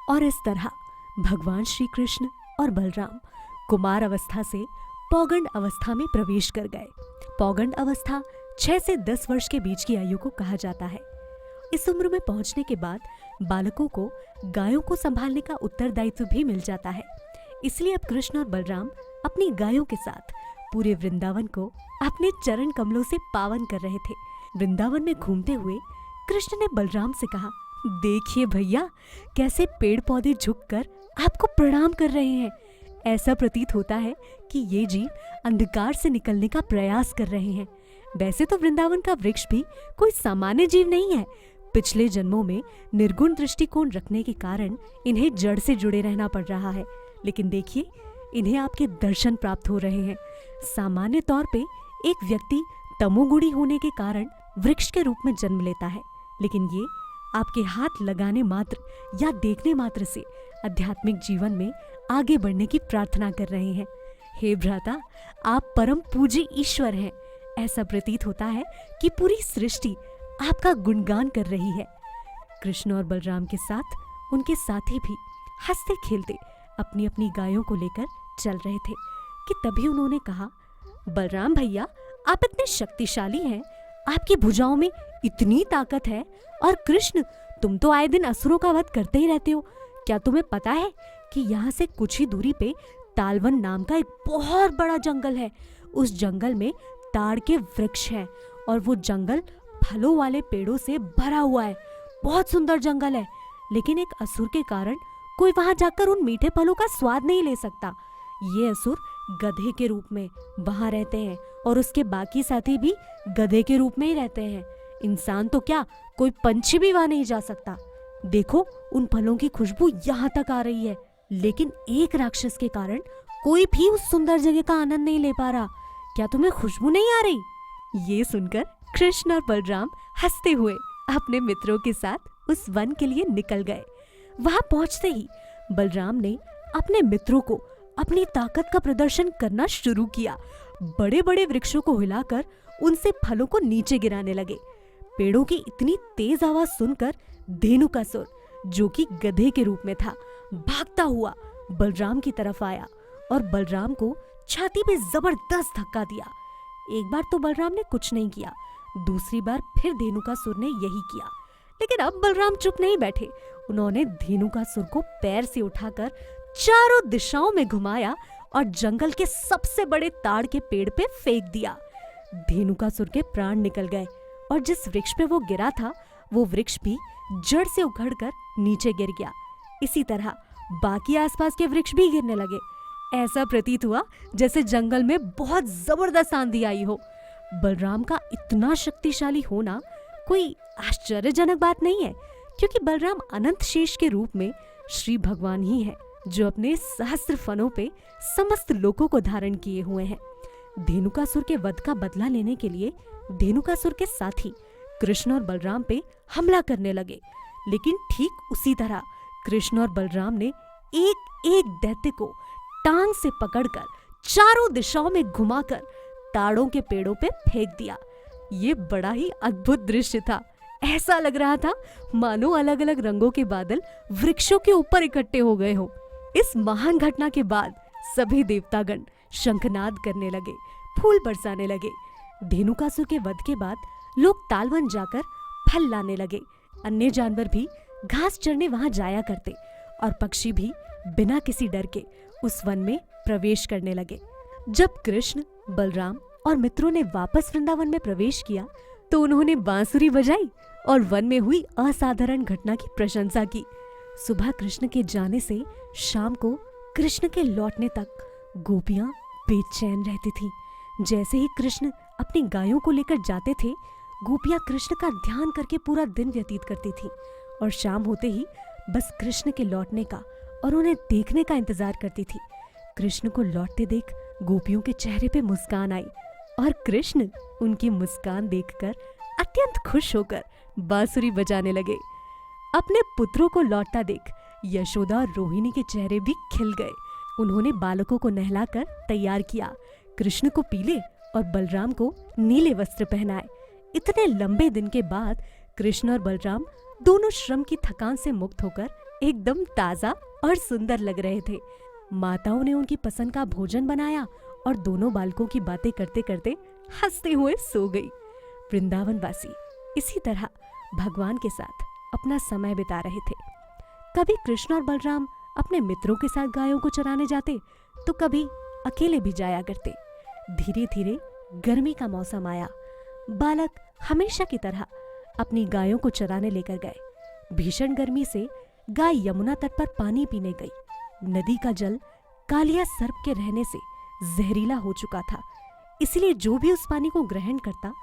और इस तरह भगवान श्री कृष्ण और बलराम कुमार अवस्था से पौगंड अवस्था में प्रवेश कर गए। पौगंड अवस्था 6 से 10 वर्ष के बीच की आयु को कहा जाता है। इस उम्र में पहुंचने के बाद बालकों को गायों को संभालने का उत्तरदायित्व भी मिल जाता है। इसलिए अब कृष्ण और बलराम अपनी गायों के साथ पूरे वृंदावन को अपने चरण कमलों से पावन कर रहे थे। वृंदावन में घूमते हुए कृष्ण ने बलराम से कहा, देखिए भैया, कैसे पेड़ पौधे झुककर आपको प्रणाम कर रहे हैं। ऐसा प्रतीत होता है कि ये जीव अंधकार से निकलने का प्रयास कर रहे हैं। वैसे तो वृंदावन का वृक्ष भी कोई सामान्य जीव नहीं है। पिछले जन्मों में निर्गुण दृष्टिकोण रखने के कारण इन्हें जड़ से जुड़े रहना पड़ रहा है, लेकिन देखिए, इन्हें आपके दर्शन प्राप्त हो रहे हैं। सामान्य तौर पे एक व्यक्ति तमोगुणी होने के कारण वृक्ष के रूप में जन्म लेता है, लेकिन ये आपके हाथ लगाने मात्र या देखने मात्र से आध्यात्मिक जीवन में आगे बढ़ने की प्रार्थना कर रहे हैं। हे भ्राता, आप परम पूज्य ईश्वर हैं। ऐसा प्रतीत होता है कि पूरी सृष्टि आपका गुणगान कर रही है। कृष्ण और बलराम के साथ उनके साथी भी हंसते खेलते अपनी अपनी गायों को लेकर चल रहे थे कि तभी उन्होंने कहा, बलराम भैया, आप इतने शक्तिशाली हैं, आपकी भुजाओं में इतनी ताकत है, और कृष्ण, तुम तो आए दिन असुरों का वध करते ही रहते हो। क्या तुम्हें पता है कि यहाँ से कुछ ही दूरी पे तालवन नाम का एक बहुत बड़ा जंगल है। उस जंगल में ताड़ के वृक्ष हैं और वो जंगल फलों वाले पेड़ों से भरा हुआ है। बहुत सुंदर जंगल है, लेकिन एक असुर के कारण कोई वहां जाकर उन मीठे फलों का स्वाद नहीं ले सकता। ये असुर गधे के रूप में वहां रहते हैं और उसके बाकी साथी भी गधे के रूप में ही रहते हैं। इंसान तो क्या, कोई पंछी भी वहां नहीं जा सकता। देखो, उन फलों की खुशबू यहाँ तक आ रही है, लेकिन एक राक्षस के कारण कोई भी उस सुंदर जगह का आनंद नहीं ले पा रहा। क्या तुम्हें खुशबू नहीं आ रही? ये सुनकर कृष्ण और बलराम हंसते हुए अपने मित्रों के साथ उस वन के लिए निकल गए। वहां पहुंचते ही बलराम ने अपने मित्रों को अपनी ताकत का प्रदर्शन करना शुरू किया। बड़े बड़े वृक्षों को हिलाकर उनसे फलों को नीचे गिराने लगे। पेड़ों की इतनी तेज आवाज सुनकर धेनुकासुर, जो कि गधे के रूप में था, भागता हुआ बलराम की तरफ आया और बलराम को छाती पे जबरदस्त धक्का दिया। एक बार तो बलराम ने कुछ नहीं किया, दूसरी बार फिर धेनुकासुर ने यही किया, लेकिन अब बलराम चुप नहीं बैठे। उन्होंने धेनुकासुर को पैर से उठाकर चारों दिशाओं में घुमाया और जंगल के सबसे बड़े ताड़ के पेड़ पे फेंक दिया। धेनुकासुर के प्राण निकल गए और जिस वृक्ष पे वो गिरा था, वो वृक्ष भी जड़ से उखड़कर नीचे गिर गया। इसी तरह बाकी आसपास के वृक्ष भी गिरने लगे। ऐसा प्रतीत हुआ जैसे जंगल में बहुत जबरदस्त आंधी आई हो। बलराम का इतना शक्तिशाली होना कोई आश्चर्यजनक बात नहीं है, क्योंकि बलराम अनंत शेष के रूप में श्री भगवान ही है, जो अपने सहस्त्र फनों पे समस्त लोकों को धारण किए हुए हैं। धेनुकासुर के वध का बदला लेने के लिए धेनुकासुर के साथी कृष्ण और बलराम पे हमला करने लगे, लेकिन ठीक उसी तरह कृष्ण और बलराम ने एक एक दैत्य को टांग से पकड़कर चारों दिशाओं में घुमाकर ताड़ों के पेड़ों पे फेंक दिया। ये बड़ा ही अद्भुत दृश्य था। ऐसा लग रहा था मानो अलग अलग रंगों के बादल वृक्षों के ऊपर इकट्ठे हो गए हो। इस महान घटना के बाद सभी देवतागण शंखनाद करने लगे, फूल बरसाने लगे। धेनुकासुर के वध के बाद लोग तालवन जाकर फल लाने लगे। अन्य जानवर भी घास चरने वहां जाया करते और पक्षी भी बिना किसी डर के उस वन में प्रवेश करने लगे। जब कृष्ण, बलराम और मित्रों ने वापस वृंदावन में प्रवेश किया तो उन्होंने बांसुरी बजाई और वन में हुई असाधारण घटना की प्रशंसा की। सुबह कृष्ण के जाने से शाम को कृष्ण के लौटने तक गोपियां बेचैन रहती थीं। जैसे ही कृष्ण अपनी गायों को लेकर जाते थे, गोपियां कृष्ण का ध्यान करके पूरा दिन व्यतीत करती थीं और शाम होते ही बस कृष्ण के लौटने का और उन्हें देखने का इंतजार करती थी। कृष्ण को लौटते देख गोपियों के चेहरे पे मुस्कान आई और कृष्ण उनकी मुस्कान देखकर अत्यंत खुश होकर बांसुरी बजाने लगे। अपने पुत्रों को लौटता देख यशोदा और रोहिणी के चेहरे भी खिल गए। उन्होंने बालकों को नहलाकर तैयार किया, कृष्ण को पीले और बलराम को नीले वस्त्र पहनाए। इतने लंबे दिन के बाद कृष्ण और बलराम दोनों श्रम की थकान से मुक्त होकर एकदम ताजा और सुंदर लग रहे थे। माताओं ने उनकी पसंद का भोजन बनाया और दोनों बालकों की बातें करते करते हंसते हुए सो गई। वृंदावनवासी इसी तरह भगवान के साथ अपना समय बिता रहे थे। कभी कृष्ण और बलराम अपने मित्रों के साथ गायों को चराने जाते तो कभी अकेले भी जाया करते। धीरे धीरे गर्मी का मौसम आया। बालक हमेशा की तरह अपनी गायों को चराने लेकर गए। भीषण गर्मी से गाय यमुना तट पर पानी पीने गई। नदी का जल कालिया सर्प के रहने से जहरीला हो चुका था, इसलिए जो भी उस पानी को ग्रहण करता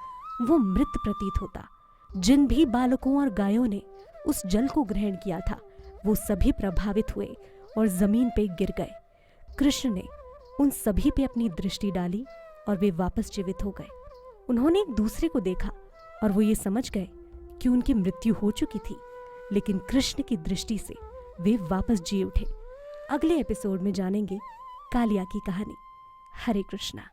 वो मृत प्रतीत होता। जिन भी बालकों और गायों ने उस जल को ग्रहण किया था वो सभी प्रभावित हुए और जमीन पे गिर गए। कृष्ण ने उन सभी पे अपनी दृष्टि डाली और वे वापस जीवित हो गए। उन्होंने एक दूसरे को देखा और वो ये समझ गए कि उनकी मृत्यु हो चुकी थी, लेकिन कृष्ण की दृष्टि से वे वापस जी उठे। अगले एपिसोड में जानेंगे कालिया की कहानी। हरे कृष्णा।